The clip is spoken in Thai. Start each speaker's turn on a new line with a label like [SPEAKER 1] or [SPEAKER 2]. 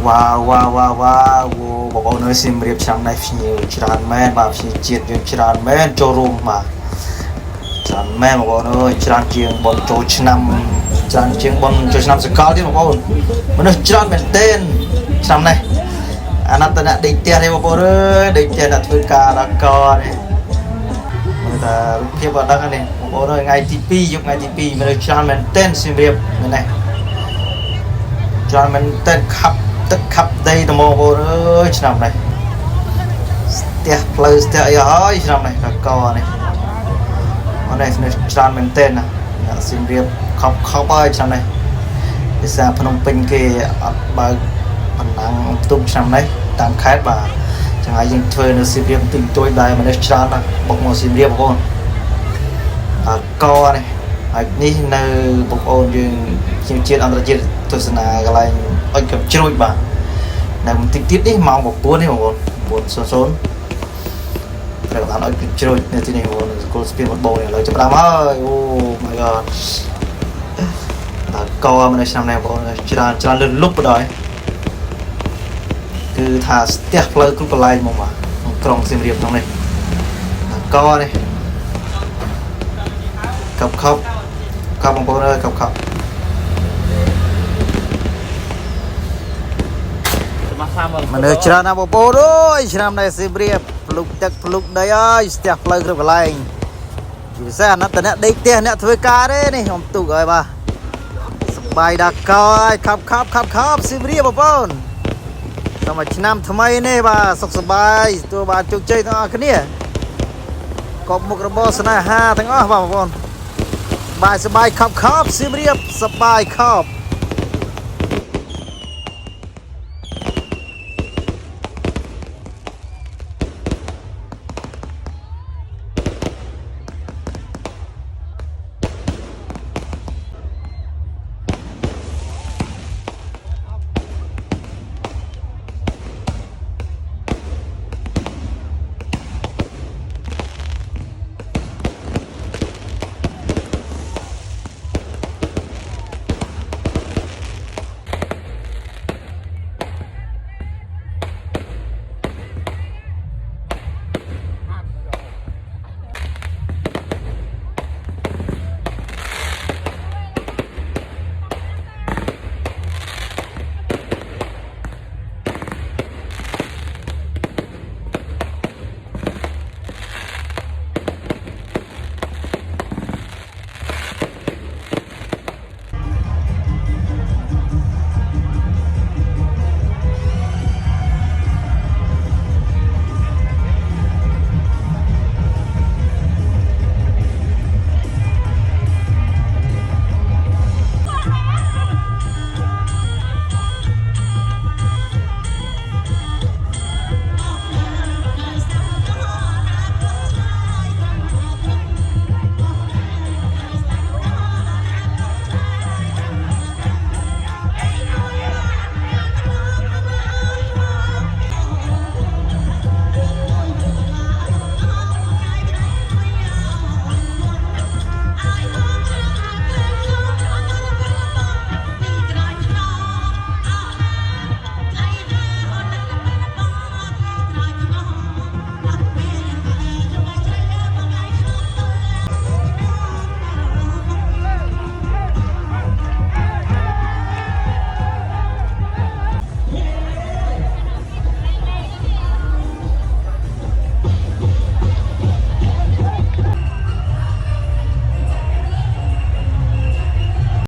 [SPEAKER 1] wowบอกเอาเนื้อซิมเรียบช่างในฟิวชานแม่แบบฟิวเจียดยังชานแม่โจรูมมาชานแม่บอกเอาเนื้อชานเจียงบนโจชนำชานเจียงบนโจชนำสกอตที่บอกเอามันเนื้อชานเป็นเต้นชานไหนอันนั้นตอนนั้นเด็กเตี้ยที่บอกเอาเนื้อเด็กเตี้ยนัดฝึกการละกอเนี่ยมันแต่เทียบกันกันเนี่ยบอกเอาเนื้อไงทีปียุคไงทีปีมันเนื้อชานเป็นเต้นซิมเรียบนี่ไงชานเป็นเต้นขับตึกขับได้ตะโมโบเลยชนำเลยเตี้ยเพลย์เตี้ยไอ้เฮ้ยชนำเลยก็กอเนี่ยวันนี้เนี่ยชนเป็นเต้นนะสิมเรียบขับไปชนำเลยดิฉันพนมเป็นเกย์บางผนังตุ้มชนำเลยตามคาดบ่าจังไงยังเธอเนี่ยสิมเรียบติ่งตัวใดมันเนี่ยชนนะบอกว่าสิมเรียบก่อนกอเนี่ยไอ้นี่ในบอกโอนยังเชียร์อันตรายตัวสนาอะไรไอ้กับช่วยบ่าnày mình tiếp đi màu một búa đi một số phải làm ở chơi nên thế này một cô spin một bộ này lời cho làm ơi oh my god co mình này này bộ cho lên lúc rồi cứ thả step lên cũng lại mà còn xem điểm trong này co này cặp khóc một bộ ơi cặp khócมันเดือดชนะบอลด้วยชนะในซีเรียบปลุกจักปลุกได้สเตียกเลยกระไรอยู่แซ่นัดแต่เนี้ยเด็กเตี้ยเนี้ยทวีการเลยนี่ผมตุกเลยป่ะสบายดักคอยขับซีเรียบบอลทำไมชนะทำไมเนี่ยป่ะสบายตัวบาดจุกใจทั้งอันนี้กบมุกระบอกสนาฮาทั้งอ้อป่ะบอลสบายขับซีเรียบสบายขับ